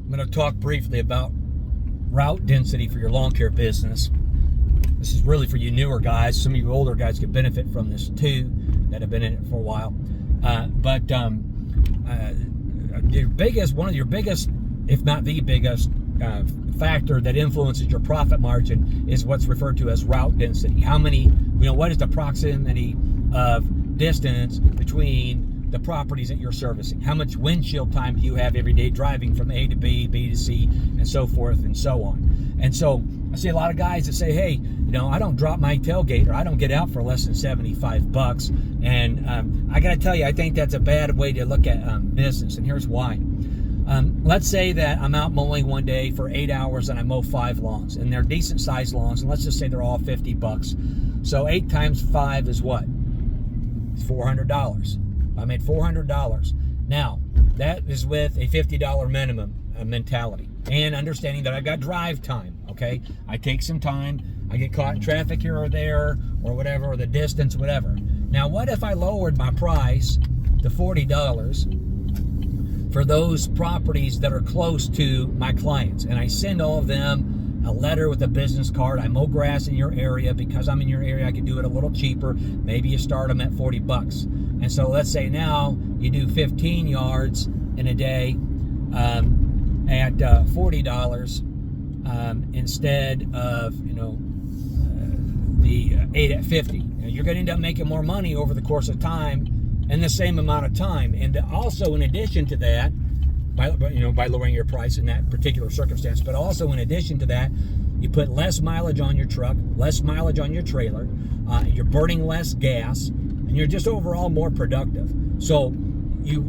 I'm going to talk briefly about route density for your lawn care business. This is really for you newer guys. Some of you older guys could benefit from this too, that have been in it for a while. One of your biggest, if not the biggest, factor that influences your profit margin is what's referred to as route density. How many, what is the proximity of distance between the properties that you're servicing? How much windshield time do you have every day driving from A to B, B to C, and so forth and so on? And so I see a lot of guys that say, hey, I don't drop my tailgate, or I don't get out for less than $75. And I got to tell you, I think that's a bad way to look at business, and here's why. Let's say that I'm out mowing one day for 8 hours and I mow 5 lawns, and they're decent sized lawns, and let's just say they're all $50. So 8 times 5 is what? It's $400. I made $400. Now, that is with a $50 minimum mentality, and understanding that I've got drive time, okay? I take some time, I get caught in traffic here or there, or whatever, or the distance, whatever. Now, what if I lowered my price to $40 for those properties that are close to my clients, and I send all of them a letter with a business card? I mow grass in your area. Because I'm in your area, I can do it a little cheaper. Maybe you start them at $40. And so let's say now you do 15 yards in a day at $40 instead of the 8 at 50. Now, you're going to end up making more money over the course of time in the same amount of time. And also, in addition to that, by lowering your price in that particular circumstance, but also in addition to that, you put less mileage on your truck, less mileage on your trailer, you're burning less gas, and you're just overall more productive. So you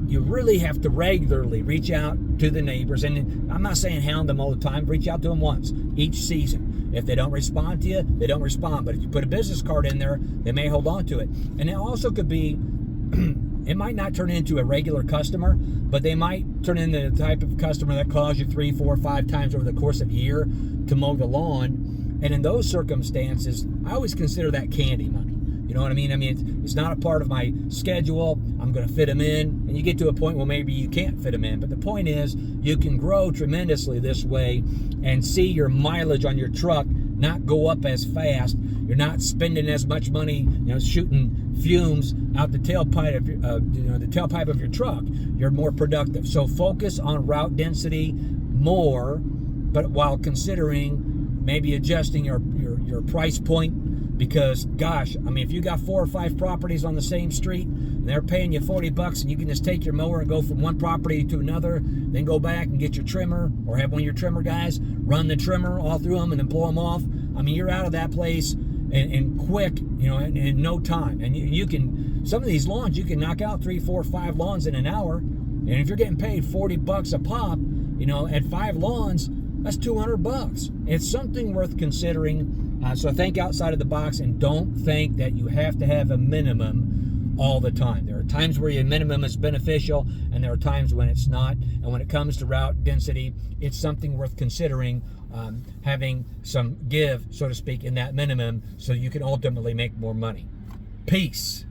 really have to regularly reach out to the neighbors, and I'm not saying hound them all the time. Reach out to them once each season. If they don't respond to you, they don't respond. But if you put a business card in there, they may hold on to it. And it also could be, it might not turn into a regular customer, but they might turn into the type of customer that calls you 3, 4, 5 times over the course of a year to mow the lawn. And in those circumstances, I always consider that candy money. You know what I mean? It's not a part of my schedule. I'm going to fit them in. And you get to a point where maybe you can't fit them in. But the point is, you can grow tremendously this way and see your mileage on your truck not go up as fast. You're not spending as much money, shooting fumes out the tailpipe of your truck. You're more productive. So focus on route density more, but while considering maybe adjusting your price point. Because, gosh, if you got 4 or 5 properties on the same street, and they're paying you $40, and you can just take your mower and go from one property to another, then go back and get your trimmer, or have one of your trimmer guys run the trimmer all through them and then pull them off. You're out of that place in quick, in no time. And you can, some of these lawns, you can knock out 3, 4, 5 lawns in an hour. And if you're getting paid $40 a pop, at 5 lawns, that's $200. It's something worth considering. So think outside of the box, and don't think that you have to have a minimum all the time. There are times where your minimum is beneficial, and there are times when it's not. And when it comes to route density, it's something worth considering, having some give, so to speak, in that minimum, so you can ultimately make more money. Peace.